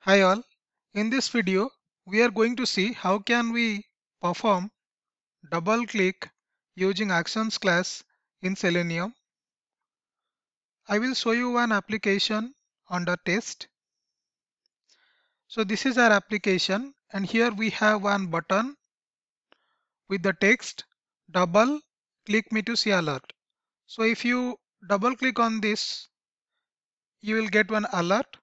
Hi all. In this video, we are going to see how can we perform double click using actions class in Selenium. I will show you one application under test. So this is our application and here we have one button with the text double click me to see alert. So if you double click on this, you will get one alert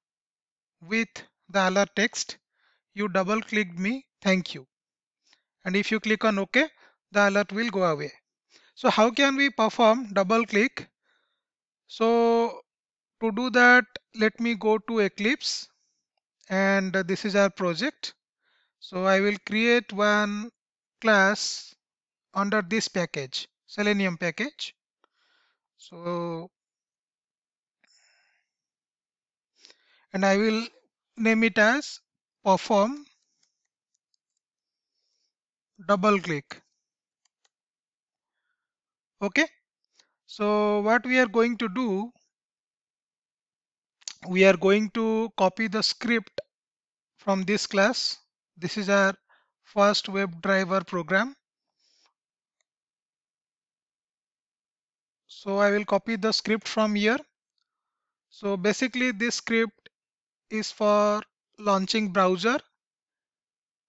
with the alert text. You double clicked me, thank you. And if you click on OK, the alert will go away. So how can we perform double click? So to do that, let me go to Eclipse and this is our project. So I will create one class under this package, Selenium package. So, and I will name it as perform double click. Okay. So what we are going to do, we are going to copy the script from this class. This is our first WebDriver program. So I will copy the script from here. So basically this script is for launching browser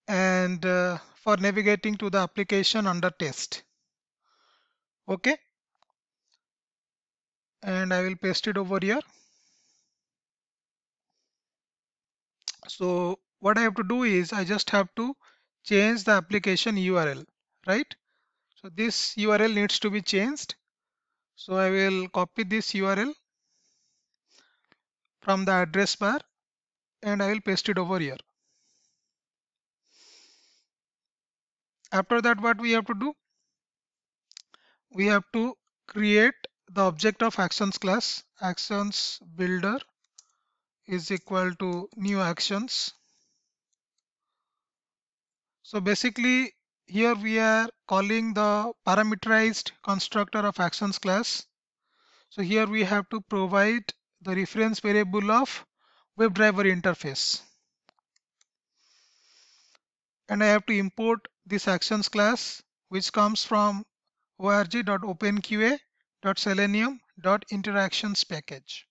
and for navigating to the application under test. Okay. And I will paste it over here. So what I have to do is I just have to change the application URL, right? So this URL needs to be changed. So I will copy this URL from the address bar and I will paste it over here. After that, what we have to do? We have to create the object of actions class. Actions builder is equal to new actions. So basically here we are calling the parameterized constructor of actions class. So here we have to provide the reference variable of WebDriver interface. And I have to import this actions class which comes from org.openqa.selenium.interactions package.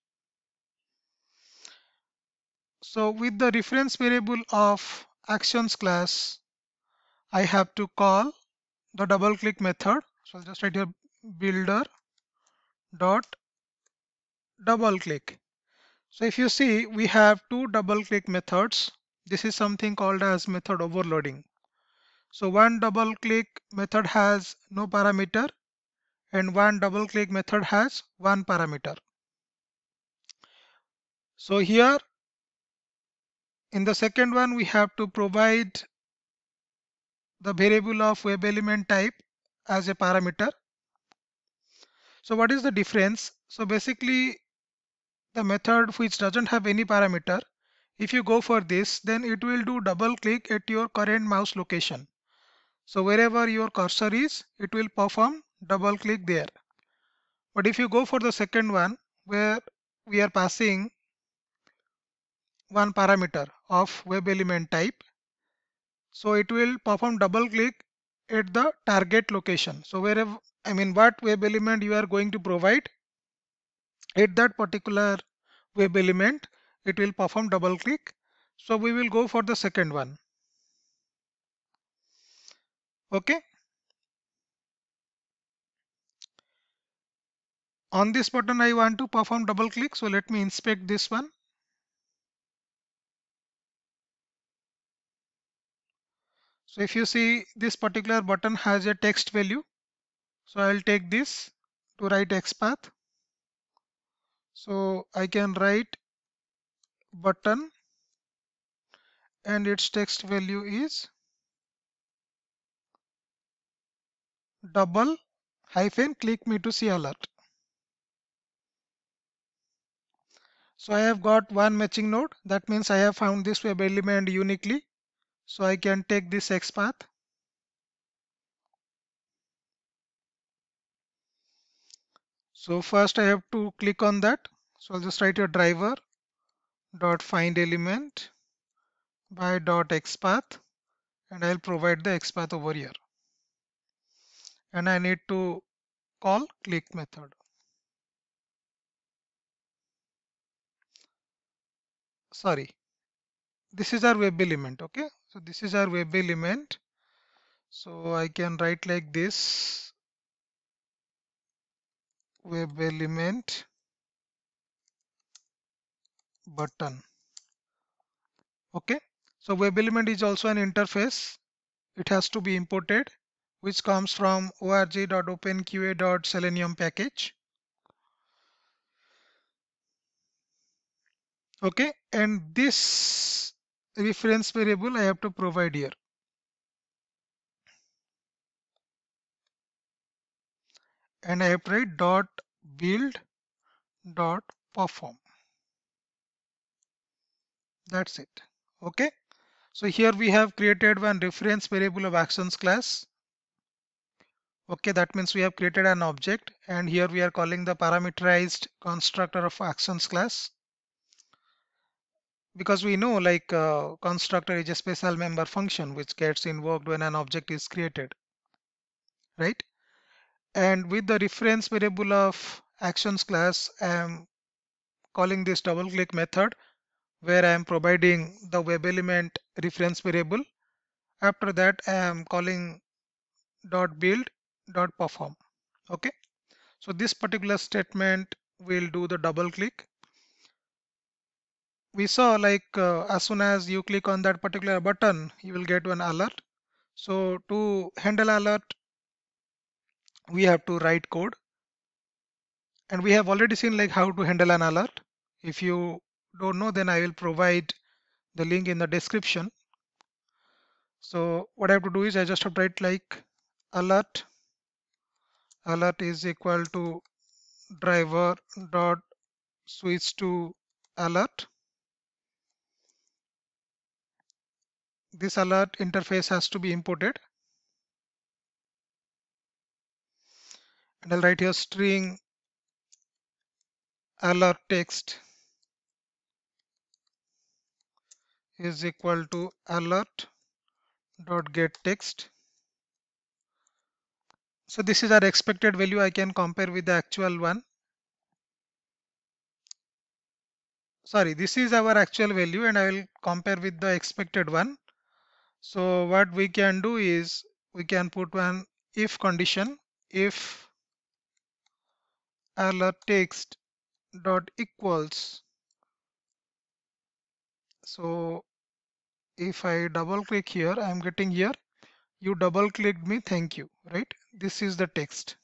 So with the reference variable of actions class, I have to call the double click method. So I'll just write here builder dot double click. So if you see, we have two double click methods. This is something called as method overloading. So one double click method has no parameter and one double click method has one parameter. So here in the second one, we have to provide the variable of web element type as a parameter. So what is the difference? So basically the method which doesn't have any parameter, if you go for this, then it will do double click at your current mouse location. So wherever your cursor is, it will perform double click there. But if you go for the second one where we are passing one parameter of web element type, so it will perform double click at the target location. So wherever, what web element you are going to provide, at that particular web element, it will perform double click. So we will go for the second one. Okay. On this button, I want to perform double click. So let me inspect this one. So if you see, this particular button has a text value. So I'll take this to write XPath. So I can write button and its text value is double hyphen click me to see alert. So I have got one matching node. That means I have found this web element uniquely. So I can take this XPath. So first I have to click on that. So I'll just write a driver dot find element. by dot XPath, and I'll provide the XPath over here. And I need to call click method. Sorry, this is our web element. Okay, so this is our web element. So I can write like this: web element button. Okay, so web element is also an interface. It has to be imported, which comes from org.openqa.selenium package. Okay, and this reference variable I have to provide here, and I have to write dot build dot perform. That's it. Okay, so here we have created one reference variable of actions class. Okay, that means we have created an object, and here we are calling the parameterized constructor of actions class, because we know like constructor is a special member function which gets invoked when an object is created, right? And with the reference variable of actions class, I am calling this double click method where I am providing the web element reference variable. After that, I am calling dot build dot perform. Okay, so this particular statement will do the double click. We saw like as soon as you click on that particular button, you will get one alert. So to handle alert, we have to write code, and we have already seen like how to handle an alert. If you don't know, then I will provide the link in the description. So what I have to do is I just have to write like alert is equal to driver dot switch to alert. This alert interface has to be imported, and I'll write here string alert text is equal to alert dot get text. So this is our expected value. I can compare with the actual one. Sorry, this is our actual value, and I will compare with the expected one. So what we can do is we can put one if condition, if alert text dot equals. So if I double click here, I am getting here, you double clicked me, thank you, right? This is the text.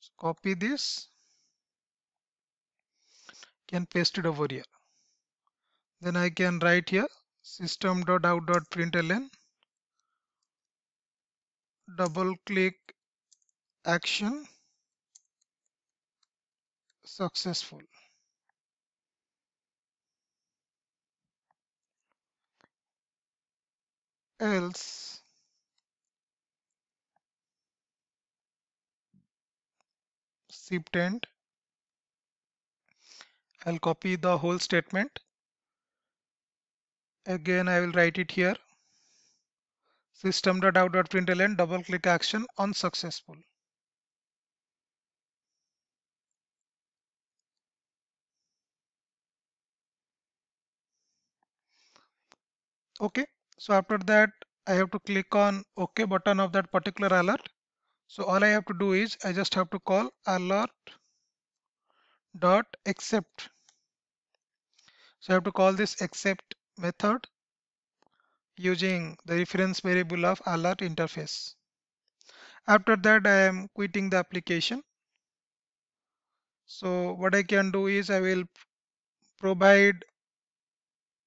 So copy this, can paste it over here. Then I can write here system.out.println double click action successful. Else shift end. I'll copy the whole statement. Again, I will write it here. System.out.println double click action unsuccessful. Okay, so after that I have to click on OK button of that particular alert. So all I have to do is I just have to call alert dot accept. So I have to call this accept method using the reference variable of alert interface. After that I am quitting the application. So what I can do is I will provide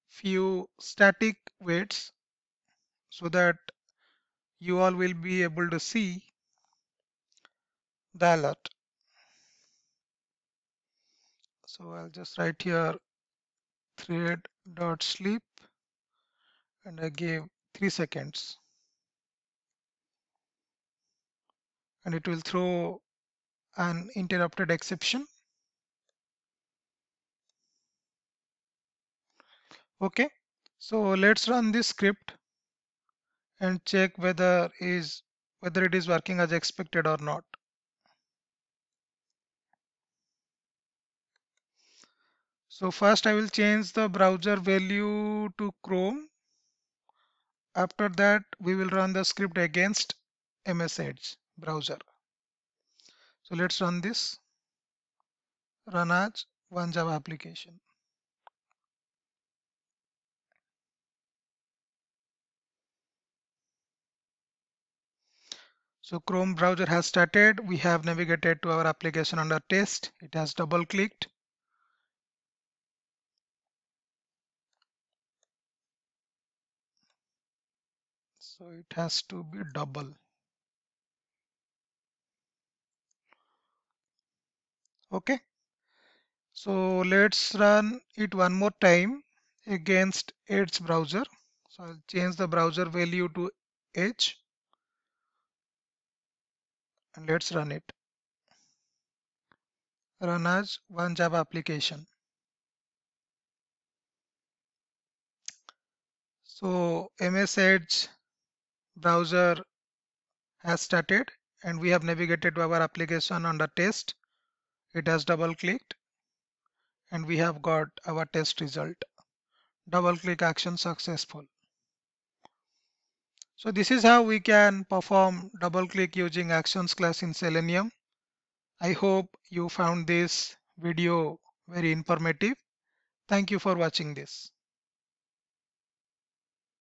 few static waits so that you all will be able to see the alert. So I'll just write here thread.sleep, and I gave 3 seconds, and it will throw an interrupted exception. Okay, So let's run this script and check whether it is working as expected or not. So first I will change the browser value to Chrome. After that we will run the script against MS Edge browser. So let's run this. Run as one Java application. So Chrome browser has started. We have navigated to our application under test. It has double clicked. So it has to be double. Okay. So let's run it one more time against Edge browser. So I'll change the browser value to Edge and let's run it. Run as one Java application. So MS Edge browser has started and we have navigated to our application under test. It has double clicked and we have got our test result. Double click action successful. So this is how we can perform double click using actions class in Selenium. I hope you found this video very informative. Thank you for watching this.